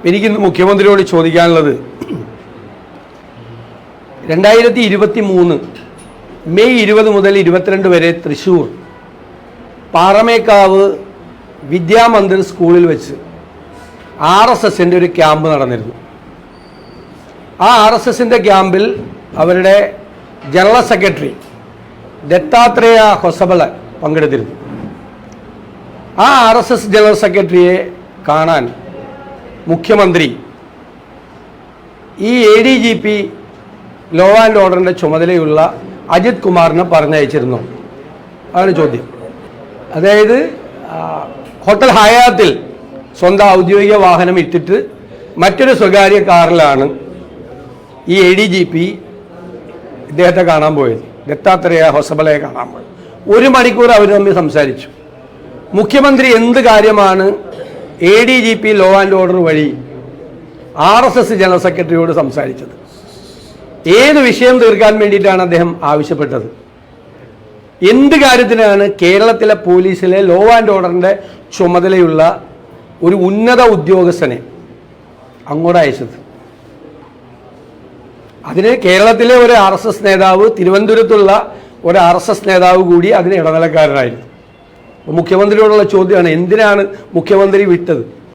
എനിക്കിന്ന് മുഖ്യമന്ത്രിയോട് ചോദിക്കാനുള്ളത് 2023 മെയ് 20 മുതൽ 22 വരെ തൃശ്ശൂർ പാറമേക്കാവ് വിദ്യാമന്ദിർ സ്കൂളിൽ വെച്ച് RSSൻ്റെ ഒരു ക്യാമ്പ് നടന്നിരുന്നു. ആ RSSൻ്റെ ക്യാമ്പിൽ അവരുടെ ജനറൽ സെക്രട്ടറി ദത്താത്രേയ ഹൊസബല പങ്കെടുത്തിരുന്നു. ആ RSS ജനറൽ സെക്രട്ടറിയെ കാണാൻ മുഖ്യമന്ത്രി ഈ ADGP ലോ ആൻഡ് ഓർഡറിൻ്റെ ചുമതലയുള്ള അജിത് കുമാറിനെ പറഞ്ഞയച്ചിരുന്നു. അതാണ് ചോദ്യം. അതായത് ഹോട്ടൽ ഹയാത്തിൽ സ്വന്തം ഔദ്യോഗിക വാഹനം ഇട്ടിട്ട് മറ്റൊരു സ്വകാര്യ കാറിലാണ് ഈ ADGP ഇദ്ദേഹത്തെ കാണാൻ പോയത്, ദത്താത്രേയ ഹൊസബലയെ കാണാൻ പോയത്. 1 മണിക്കൂർ അവർ തമ്മിൽ സംസാരിച്ചു. മുഖ്യമന്ത്രി എന്ത് കാര്യമാണ് ADGP ലോ ആൻഡ് ഓർഡർ വഴി RSS ജനറൽ സെക്രട്ടറിയോട് സംസാരിച്ചത്? ഏത് വിഷയം തീർക്കാൻ വേണ്ടിയിട്ടാണ് അദ്ദേഹം ആവശ്യപ്പെട്ടത്? എന്ത് കാര്യത്തിനാണ് കേരളത്തിലെ പോലീസിലെ ലോ ആൻഡ് ഓർഡറിൻ്റെ ചുമതലയുള്ള ഒരു ഉന്നത ഉദ്യോഗസ്ഥനെ അങ്ങോട്ട് അയച്ചത്? അതിന് കേരളത്തിലെ ഒരു RSS നേതാവ്, തിരുവനന്തപുരത്തുള്ള ഒരു RSS നേതാവ് കൂടി അതിന് ഇടനിലക്കാരനായിരുന്നു. മുഖ്യമന്ത്രിയോടുള്ള ചോദ്യമാണ്, എന്തിനാണ് മുഖ്യമന്ത്രി വിട്ടത്?